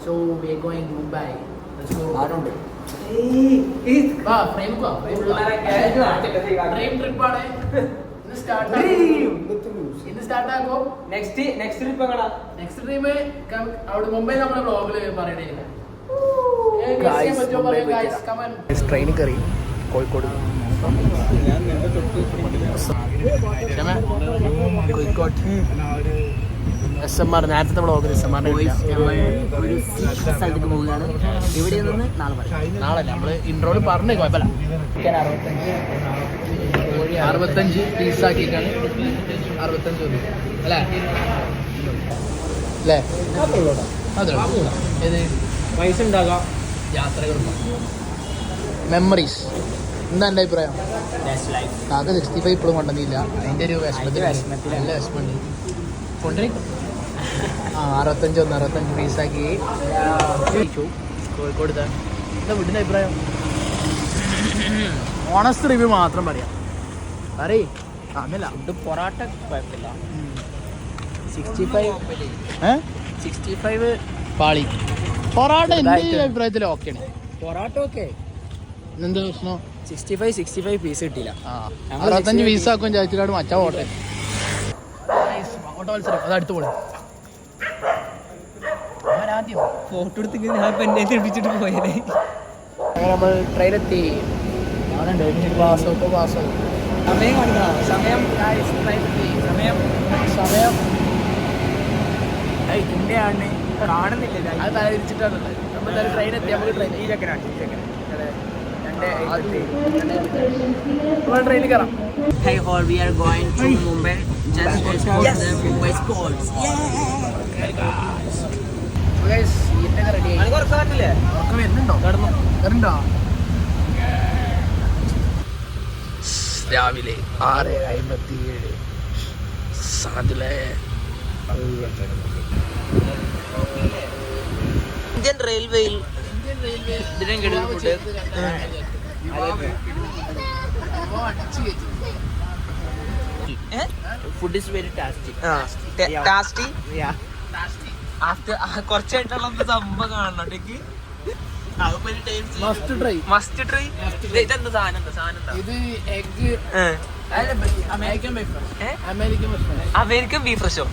So we are going to Mumbai. Let's go. I don't know. Frame trip ആണ്. ഇന്ന് start ആക്കോ. Next trip എങ്ങടാ? Next trip അവിടെ മുംബൈ നമ്മുടെ വ്ളോഗിൽ പറയണേ. ട്രെയിനിൽ കയറി കോഴിക്കോട് കോഴിക്കോട് SMR നേരത്തെ വ്ളോഗിൽ SMR ഒരു സ്ഥലത്തേക്ക് പോവുകയാണ്. ഇവിടെ നിന്ന് നാളെ നമ്മൾ ഇൻട്രോയിൽ പറഞ്ഞു കുഴപ്പമില്ല. 65 പീസാക്കിയിട്ടാണ് 65 അല്ലേ അല്ലേ അതെ ഏത് പൈസ ഉണ്ടാകാം. യാത്രകൾ മെമ്മറീസ്. എന്താ എൻ്റെ അഭിപ്രായം? അത് 65 ഇപ്പോഴും കൊണ്ടുവന്നില്ല. അതിൻ്റെ ഒരു വിഷമത്തിൽ നല്ല വിഷമമുണ്ട്. കൊണ്ടുവരി 65 പീസാക്കി കോഴിക്കോട്. എന്താ വീട്ടിൻ്റെ അഭിപ്രായം? ഓണസ്റ്റ് റിവ്യൂ മാത്രം പറയാം. പറയേ അതല്ല ഫുഡ് പൊറാട്ട കുഴപ്പമില്ല. 65 പാളി. പൊറാട്ട എൻ്റെ അഭിപ്രായത്തിൽ ഓക്കെയാണ്. പൊറാട്ട ഓക്കെ. എന്താ പ്രശ്നം? 65 പീസ് കിട്ടിയില്ല. 65 പീസാക്കും ചാച്ചിക്കാട് മച്ചാ ഓട്ടെ. ഓട്ടോ മത്സരം അത് അടുത്ത് പോണേ. ആദ്യം ഫോട്ടോ എടുത്ത് ഞാൻ പെന്നെ തെളിപ്പിച്ചിട്ട് പോയത്. നമ്മൾ ട്രെയിനെത്തി. സമയം കാണിക്കണം. സമയം ഇന്ത്യയാണ് കാണുന്നില്ല. അത് തലതിരിച്ചിട്ടാണുള്ളത്. നമ്മൾ ട്രെയിനെത്തി. നമുക്ക് ട്രെയിൻ ട്രെയിനിൽ കയറാം. Hey all, we are going to Mumbai. Just escort the Mumbai Squads. സീറ്റൊക്കെ റെഡി ആയി. വരുന്നുണ്ടോ? വരുന്നുണ്ടോ? രാവിലെ 6:57 സാധുലേ. ഇന്ത്യൻ റെയിൽവേയിൽ ഇതിനും കിടൽ food. Food is very tasty. Tasty. After കുറച്ചായിട്ടുള്ള സംഭവം കാണണം. Must try. ഇതെന്താ സാധനം? ഇത് egg American beef. American beef ഫ്രഷോ.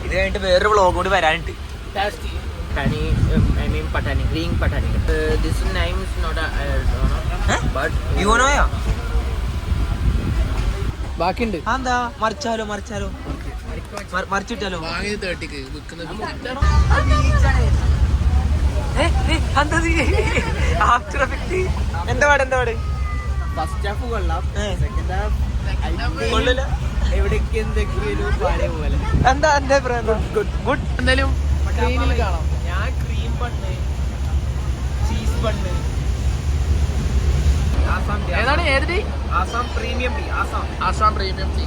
ഇത് കഴിഞ്ഞിട്ട് വേറൊരു വ്ളോഗ് കൂടി വരാനുണ്ട്. പട്ടാണി ഗ്രീൻ പട്ടാണി. This name is not but you നോയോ. ബാക്കിയുണ്ട്. എന്താ മറിച്ചാലോ മറിച്ചിട്ടാലോ. വാങ്ങി 30ക്ക് വിൽക്കുന്നത്. എന്താ പാട്? ഫസ്റ്റ് ഹാഫ് കൊള്ളാം. സെക്കൻഡ് ഹാഫ് കൊള്ളില്ല. എവിടേക്ക് എന്തൊക്കെയൊരു പഴയ പോലെ. എന്താ എന്റെ അഭിപ്രായം? ഗുഡ്. എന്തായാലും ട്രെയിനിൽ കാണാം. ഞാൻ ക്രീം ബണ്ണ്, ചീസ് ബണ്ണ്. ഏതാണ്? ഏത് tea? Assam premium tea. Assam premium tea.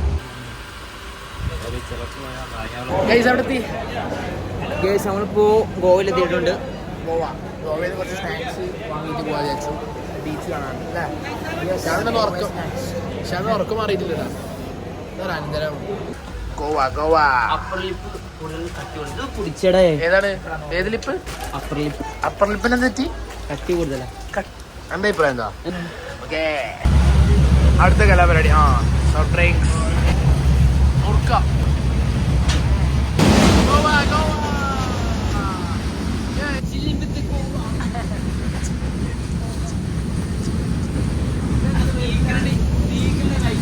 Guys അവിടെ എത്തി. ഗൈസ് നമ്മളിപ്പോ ഗോവയിലെത്തിയിട്ടുണ്ട്. ഗോവയിൽ കുറച്ച് സ്നാക്സ് വാങ്ങിയിട്ട് പോകാൻ വിചാരിച്ചു. ബീച്ച് കാണാൻ അല്ലേ? ഷാനൊന്നും ഉറക്കം മാറിയിട്ടില്ല. അനന്തരം ഗോവ കുടിച്ചടേ. ഏതാണ്? ഏത് ലിപ്പ്? അപ്പർ ലിപ്പിന് എന്താ തെറ്റി? കട്ടി കൂടുതലാ. എൻ്റെ അഭിപ്രായം എന്താ? ഓക്കെ, അടുത്ത കലാപരിപാടി. Soft drinks.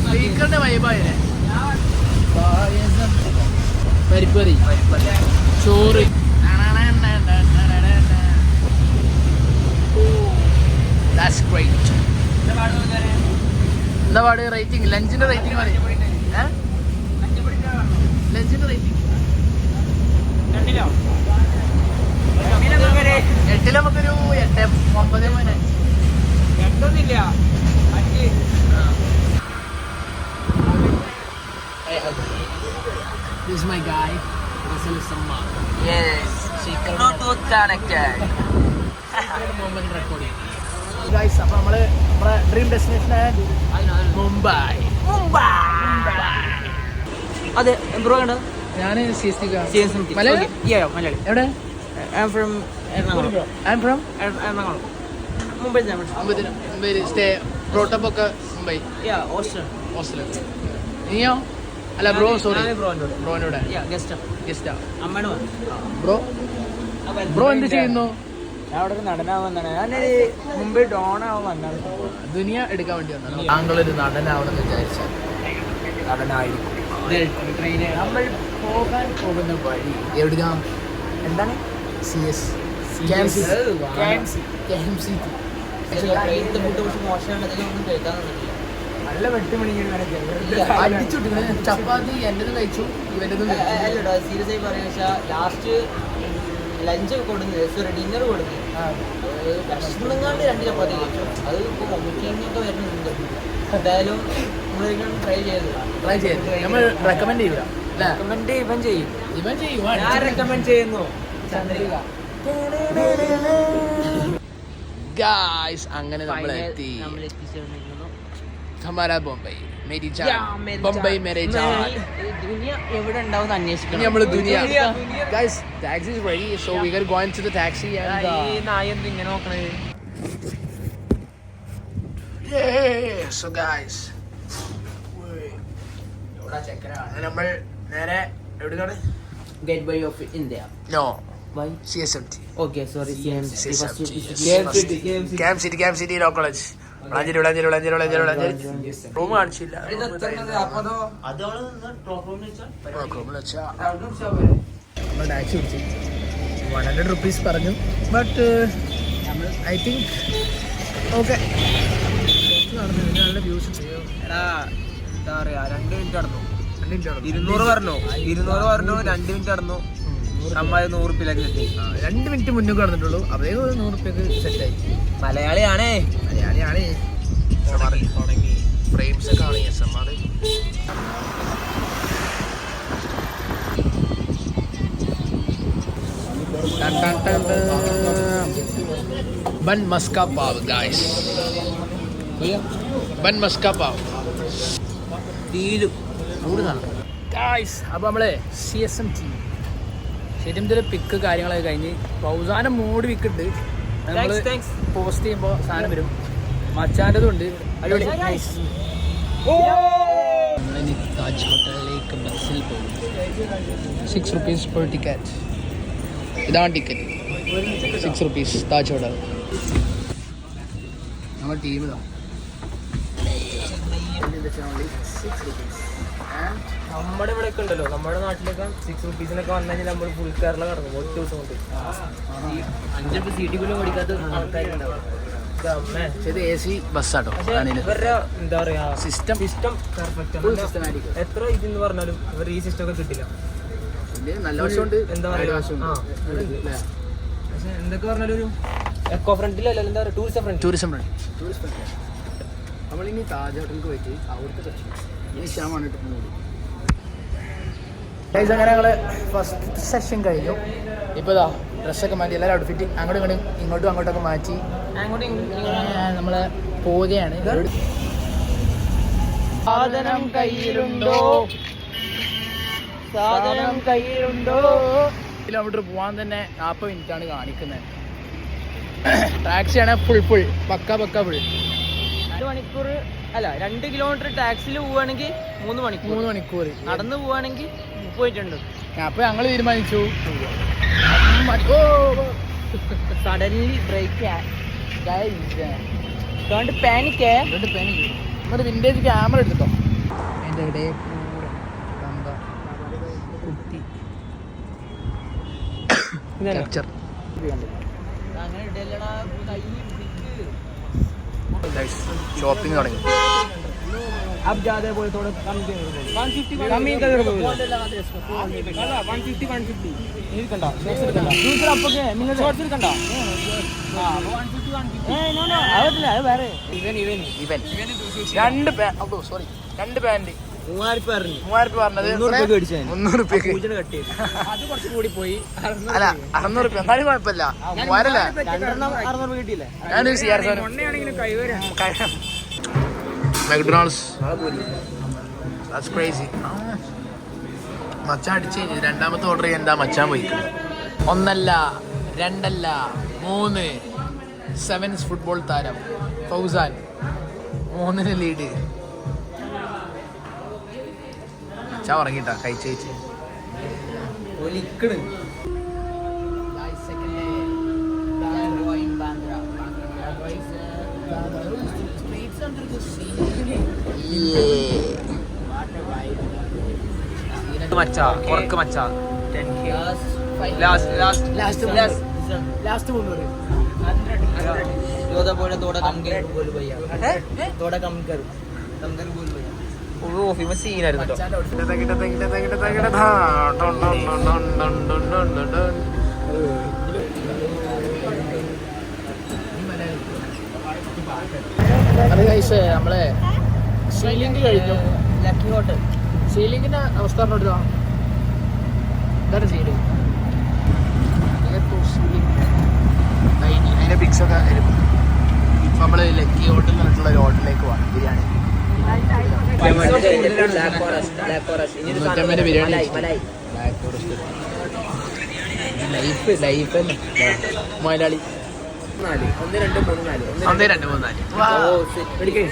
സ്പീക്കറിന്റെ വൈബായില്ലേ? പരിപ്പറി, ചോറ്. എന്താ പാട്? റേറ്റിംഗ്, ലഞ്ചിന്റെ റേറ്റിംഗ് പറയും. ലഞ്ചിന്റെ റേറ്റിംഗ് 8 നമുക്കൊരു 8.9. 8 This is my guy, Russell Samma. Yes, Bluetooth connected. Moment recording. Guys, അപ്പോൾ നമ്മള് നമ്മുടെ ഡ്രീം ഡെസ്റ്റിനേഷൻ മുംബൈ. അതെ ബ്രോ ഉണ്ട്. ഞാൻ CST CSMT. മലയാളി. മലയാളി. എവിടെ? I'm from Ernakulam. I'm from Ernakulam. Mumbai. Mumbai. Stay brought up ഒക്കെ മുംബൈ. ഹോസ്റ്റൽ. നീയോ? അല്ല ബ്രോ സോറി. ബ്രോനോടെ ഗസ്റ്റാ. ബ്രോ എന്ത് ചെയ്യുന്നു? ഞാൻ അവിടെ നടനാവാൻ വന്നാണ്. ഞാൻ മുംബൈ ഡോൺ ആവാൻ വന്നാണ്. ദുനിയ എടുക്കാൻ വേണ്ടി വന്നതാണ്. താങ്കളൊരു നടനാവണമെന്ന് വിചാരിച്ചാൽ നടനായിരിക്കും. നമ്മൾ പോകാൻ പോകുന്ന വഴി എവിടെയാ? എന്താണ്? CS. നല്ല വെട്ടുമണിങ്ങനെ ചപ്പാത്തി എന്റെതും കഴിച്ചു, ഇവന്റെതും സീരിയസ് ആയി പറയുക. ലാസ്റ്റ് ലഞ്ച് കൊടുക്കുന്നത് ഡിന്നർ കൊടുക്കും. ഭക്ഷണങ്ങാണ്ട് 2 ചപ്പാത്തി കഴിച്ചു. അത് ഇപ്പോൾ വോമിറ്റിംഗ് വരുന്നുണ്ട്. എന്തായാലും ട്രൈ ചെയ്തു. നമ്മൾ റെക്കമെൻഡ് ചെയ്യൂല. റെക്കമെൻഡ് ഇവൻ ചെയ്യും. ഞാൻ റെക്കമെൻഡ് ചെയ്യുന്നു. ചന്ദ്രിക. ഗായ്സ് അങ്ങനെ നമ്മൾ എത്തി. ഹമാരാ ബോംബൈ മേരി ജാൻ. ബോംബൈ മേരി ജാൻ. ദുനിയ എവിടെ ഉണ്ടാവും അന്വേഷിക്കണം. നമ്മൾ ദുനിയ. Guys taxi is ready, so we are going to the taxi. ഈ നായ എന്ത് ഇങ്ങനെ നോക്കണേ? സോ ഗായ്സ് നമ്മൾ നേരെ എവിടെയാണ്? Gateway of India. No Why? CSMT. Okay, sorry. Camp City Law College. Room കാണിച്ചില്ല. നമ്മൾ ടാക്സി പിടിച്ചു. 100 rupees പറഞ്ഞു. But I think okay. നടന്നു നല്ല വ്യൂസ് ചെയ്യും. എടാ എന്താ പറയാ, 2 മിനിറ്റ് നടന്നു. 200 പറഞ്ഞു. 2 മിനിറ്റ് നടന്നു. 100 ഉറുപ്പിലേക്ക് കിട്ടി. 2 മിനിറ്റ് മുന്നേ കടന്നിട്ടുള്ളൂ. അതേ 100 ഉറുപ്പ്യക്ക് സെറ്റായി. മലയാളിയാണേ. ഫ്രെയിംസ് ഒക്കെ ആണ് SMR. Bun maska pav guys. Bun maska pav തീരും കൂടുതലാണ് ഗായ്സ്. അപ്പോൾ നമ്മളെ CSMT ശരിക്കും ഇതിൽ പിക്ക് കാര്യങ്ങളൊക്കെ കഴിഞ്ഞ് അവസാനം മൂഡ് വിക്കുണ്ട്. നമ്മൾ പോസ്റ്റ് ചെയ്യുമ്പോൾ സാധനം വരും. മച്ചാൻ്റെതും ഉണ്ട്. താജ് ഹോട്ടലിലേക്ക് ബസ്സിൽ പോകും. 6 rupees per ticket. ഇതാണ് ടിക്കറ്റ്. 6 rupees Taj hotel. നമ്മുടെ ടീം ഇതാണ്. നമ്മുടെ ഇവിടെ ഒക്കെ ഉണ്ടല്ലോ, നമ്മുടെ നാട്ടിലൊക്കെ 6 rupeesനൊക്കെ വന്നു കഴിഞ്ഞാൽ നമ്മൾ ഫുൾ കേരള കറങ്ങും ഒരു ദിവസം കൊണ്ട്. 5 രൂപ സീറ്റ് പോലും പഠിക്കാത്ത ആൾക്കാരുണ്ടാവും. ഇത് AC ബസ്സാട്ടോ. എന്താ പറയാ, സിസ്റ്റം പെർഫെക്റ്റ്. എത്ര ഇതെന്ന് പറഞ്ഞാലും ഇവർ ഈ സിസ്റ്റം ഒക്കെ കിട്ടില്ല. നല്ല വശമുണ്ട്, എന്താ പറയാ. പക്ഷെ എന്തൊക്കെ പറഞ്ഞാലും ഒരു എക്കോ ഫ്രണ്ടിലല്ല, എന്താ പറയുക, ടൂറിസം ഫ്രണ്ട്. നമ്മളിനി താജ് ഹോട്ടലിലേക്ക് പോയിട്ട് അവിടുത്തെ ഇനി അങ്ങനെ ഞങ്ങൾ ഫസ്റ്റ് സെഷൻ കഴിഞ്ഞു. ഇപ്പോൾ ഇതാ ഡ്രസ്സൊക്കെ മാറ്റി, എല്ലാവരും ഔട്ട്ഫിറ്റ് അങ്ങോട്ടും ഇങ്ങോട്ടൊക്കെ മാറ്റി നമ്മൾ പോവുകയാണ്. സാധനം കയ്യിലുണ്ടോ? കിലോമീറ്റർ പോകാൻ തന്നെ 40 മിനിറ്റാണ് കാണിക്കുന്നത്. ടാക്സിയാണ് ഫുൾ പക്ക ഫുൾ. 2 മണിക്കൂർ അല്ല, 2 കിലോമീറ്റർ ടാക്സിയിൽ പോവുകയാണെങ്കിൽ 3 മണിക്കൂർ. നടന്ന് പോവുകയാണെങ്കിൽ 30 മിനിറ്റ്. അപ്പോൾ ഞങ്ങൾ തീരുമാനിച്ചു സഡൻലി ബ്രേക്ക്. പാനിക്ക് ഒരു വിൻറ്റേജ് ക്യാമറ എടുത്തോ. എൻ്റെ ഇടയിൽ കുട്ടി ക്യാപ്ചർ. ഷോപ്പിംഗ് തുടങ്ങി. अब ज्यादा बोले थोड़ा कम कम ही कर दो. 150 ఇది కండా నెక్స్ట్ కండా दूसरा आपके मिल शॉर्ट फिर कंडा. हां 150 ए नो आवतले അത് വേറെ ഇവൻ 2 പാന്റ്. സോറി 2 പാന്റ് 3000 പറഞ്ഞു. 3000 പറഞ്ഞത് 300 രൂപ 300 രൂപ പൂജന് കട്ട് ചെയ്തു. അത് കുറച്ച് കൂടി പോയി. അല്ല 600 രൂപ എന്നാലും കുഴപ്പമില്ല. 3000 അല്ലേ, 600 രൂപ കിട്ടിയില്ലേ? ഞാനൊരു CR7 ഒന്നെയാണെങ്കിലും കൈവരാ. McDonald's. That's crazy. മച്ചാൻ അടിച്ച് കഴിഞ്ഞു. രണ്ടാമത്തെ ഓർഡർ ചെയ്യാൻ എന്താ മച്ചാൻ പോയിക്കുന്നത്. 1 അല്ല 2 അല്ല 3 സെവൻസ് ഫുട്ബോൾ താരം ഫൗസാൻ 3 ലീഡ്. മച്ചാൻ ഉറങ്ങിട്ടാ കഴിച്ച് ഒലിക്കണ്. മച്ചാ ഉറക്ക് മച്ചാ थोड़ा कम कर बोल भैया थोड़ा कम कर बोल भैया ഫേമസ് സീനായിരുന്നു അത് കഴിച്ച് നമ്മളെ സീലിംഗ് കഴിഞ്ഞു. ലക്കി ഹോട്ടൽ സീലിംഗിന്റെ അവസ്ഥ പറഞ്ഞിട്ടാ എന്താണ് സീലിംഗ് അതിന്റെ പിക്സൊക്കെ വരും. ഇപ്പം നമ്മൾ ലക്കി ഹോട്ടൽ എന്ന് പറഞ്ഞിട്ടുള്ള ഒരു ഹോട്ടലിലേക്ക് പോകാം. Biryani 250 biryani black forest life തന്നെ മലയാളി 1 2 3 4 1 2 3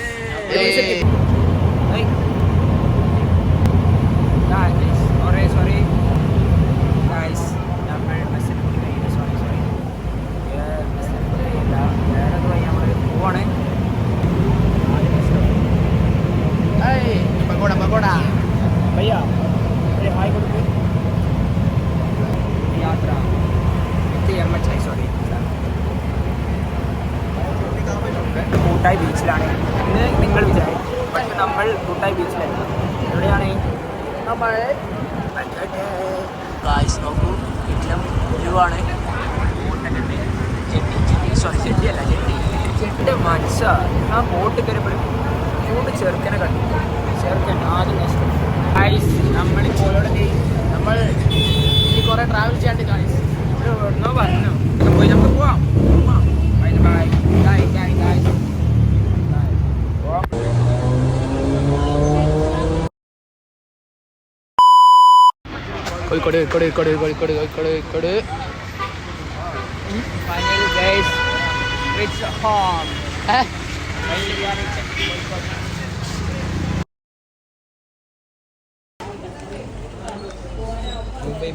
4 സോറി ഗൈസ് നമ്മൾ സോറി നമ്മൾ പോവാണ്. പകോട ഭയ്യ ഹായ് കൊടുക്ക്. യാത്ര സോറി കൂട്ടായി ബീച്ചിലാണ് ഇന്ന്. നിങ്ങൾ വിചാരിക്കും പക്ഷെ നമ്മൾ കൂട്ടായി ബീച്ചിലല്ല. എവിടെയാണ് നമ്മൾ? ഗായ്സ് നോക്കൂ, വീട്ടിലും വ്യൂവാണ്. ചെട്ടിയുടെ മനസ്സ ആ ബോട്ട് കയറിയപ്പോൾ ക്യൂട്ട് ചെറുക്കനെ കണ്ടു. ചെറുക്കൻ ആദ്യം നഷ്ടം. ഗായ്സ് നമ്മളിപ്പോൾ നമ്മൾ ഇനി കുറെ ട്രാവൽ ചെയ്യാണ്ട് ഗായ്സ് എവിടുന്നോ പറഞ്ഞു പോയി നമുക്ക് പോവാം. Bye bye bye bye guys. Kozhikode Finally guys, reach home. Finally we are reaching Kozhikode. Mumbai.